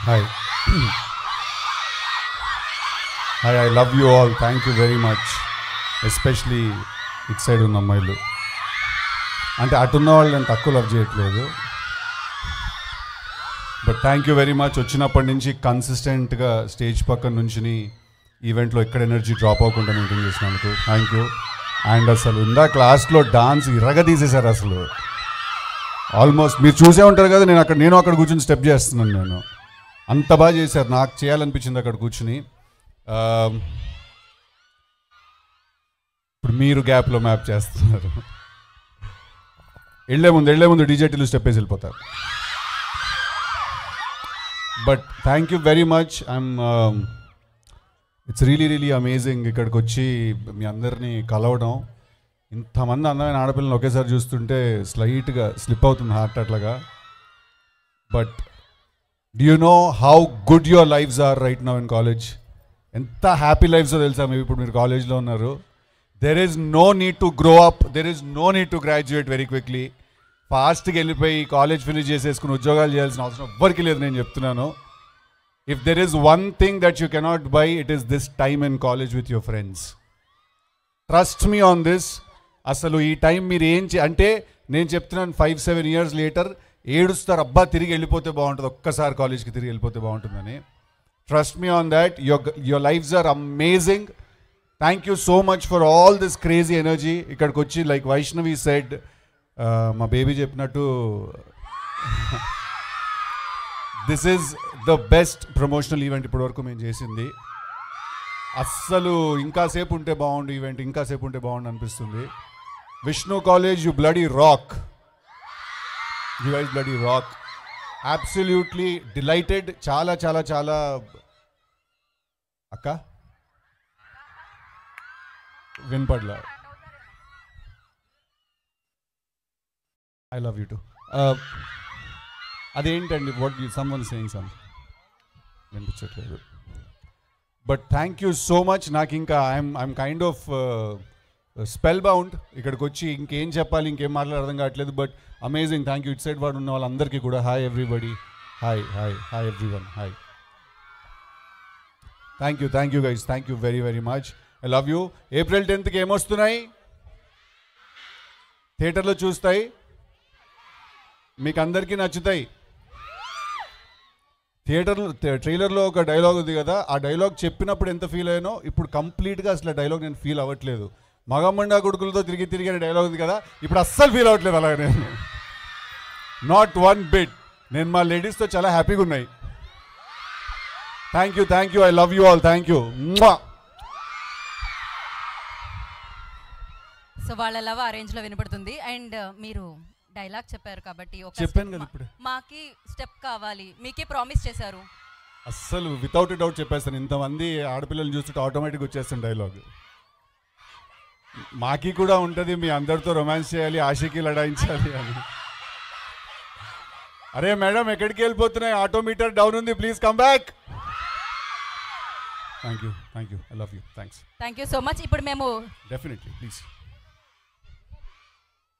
Hi. Hi, I love you all. Thank you very much. Especially it side ఉన్న అమ్మాయిలు. అంటే అటున్న వాళ్ళు నేను తక్కువ లవ్ చేయట్లేదు. But thank you very much. వచ్చినప్పటి నుంచి కన్సిస్టెంట్గా స్టేజ్ పక్కన నుంచి ఈవెంట్లో ఎక్కడ ఎనర్జీ డ్రాప్ అవ్వకుండా మెయింటైన్ చేసినందుకు థ్యాంక్ యూ. అండ్ అసలు ఇందా క్లాస్లో డాన్స్ ఇరగదీసేశారు అసలు. ఆల్మోస్ట్ మీరు చూసే ఉంటారు కదా, నేను అక్కడ కూర్చొని స్టెప్ చేస్తున్నాను. నేను అంత బాగా చేశారు, నాకు చేయాలనిపించింది అక్కడ కూర్చుని. ఇప్పుడు మీరు గ్యాప్లో మ్యాప్ చేస్తున్నారు. వెళ్ళే ముందు డీజేటీలు స్టెప్ వేసి వెళ్ళిపోతారు. But thank you very much. It's really amazing ఇక్కడికి వచ్చి మీ అందరినీ కలవడం. ఇంతమంది అందమైన ఆడపిల్లని ఒకేసారి చూస్తుంటే స్లైట్గా స్లిప్ అవుతుంది హార్ట్ అట్లాగా. But do you know how good your lifes are right now in college? ఎంత హ్యాపీ లైఫ్సో తెలుసా మీరు ఇప్పుడు మీరు కాలేజ్లో ఉన్నారు. There is no need to grow up, there is no need to graduate very quickly. ఫాస్ట్గా వెళ్ళిపోయి కాలేజ్ ఫినిష్ చేసేసుకుని ఉద్యోగాలు చేయాల్సిన అవసరం ఎవ్వరికి లేదు. నేను చెప్తున్నాను, if there is one thing that you cannot by, it is this time in college with your friends. Trust me on this. అసలు ఈ టైం మీరు అంటే నేను చెప్తున్నాను 5-7 years లేటర్ ఏడుస్తారు, అబ్బా తిరిగి వెళ్ళిపోతే బాగుంటుంది, ఒక్కసారి కాలేజ్కి తిరిగి వెళ్ళిపోతే బాగుంటుందని. Trust me on that. Your lifes are amazing. Thank you so much for all this crazy energy. ఇక్కడికి వచ్చి లైక్ వైష్ణవి సెడ్, మా బేబీ చెప్పినట్టు this is the best promotional event ఇప్పటివరకు మేము చేసింది. అస్సలు ఇంకాసేపు ఉంటే బాగుండు ఈవెంట్, ఇంకాసేపు ఉంటే బాగుండు అనిపిస్తుంది. Vishnu college, you bloody rock. You guys bloody rock. Absolutely delighted. చాలా చాలా చాలా. అక్క వినపడ్లా. I love you too. అదేంటండి వాట్ సమ్వన్ సేయింగ్ సమ్ వినిపించట్లేదు. But thank you so much. నాకు ఇంకా I'm kind of spell bound. ఇక్కడికి వచ్చి ఇంకేం చెప్పాలి, ఇంకేం మాట్లాడాలి అర్థం కావట్లేదు. But amazing. Thank you. ఇట్ సైడ్ వాడు ఉన్న వాళ్ళందరికీ కూడా hi everybody. Hi everyone. Hi. Thank you guys. Thank you very very much. I love you. April 10th ఏమొస్తున్నాయి? థియేటర్లో చూస్తాయి, మీకు అందరికీ నచ్చుతాయి. ట్రైలర్లో ఒక డైలాగ్ ఉంది కదా, ఆ డైలాగ్ చెప్పినప్పుడు ఎంత ఫీల్ అయ్యానో ఇప్పుడు కంప్లీట్గా అసలు ఆ డైలాగ్ నేను ఫీల్ అవ్వట్లేదు. మగమండా కొడుకులతో తిరిగి అనే డైలాగ్ ఉంది కదా, ఇప్పుడు అస్సలు ఫీల్ అవ్వట్లేదు అలాగే నేను. Not one bit. నేను మా లేడీస్తో చాలా హ్యాపీగా ఉన్నాయి. Thank you. I love you all. Thank you. So వాళ్ళ లవ్ ఆ రేంజ్లో వినపడుతుంది. అండ్ మీరు డైలాగ్ చెప్పారు కాబట్టి చెప్పాను కదా ఇప్పుడు, మాకి స్టెప్ కావాలి, మీకే ప్రామిస్ చేశారు. అస్సలు వితౌట్ ఎ డౌట్ చెప్పేస్తాను. ఇంతమంది ఆడపిల్లలు చూస్తుంటే ఆటోమేటిక్గా వచ్చేస్తాను డైలాగ్. మాకి కూడా ఉంటుంది, మీ అందరితో రొమాన్స్ చేయాలి, ఆషికి లడాయించాలి అని. అరే మేడం ఎక్కడికి వెళ్ళిపోతున్నాయి, ఆటోమీటర్ డౌన్ ఉంది, please come back. Thank you. I love you. Thanks. Thank you so much. ఇప్పుడు మేము డెఫినెట్లీ ప్లీజ్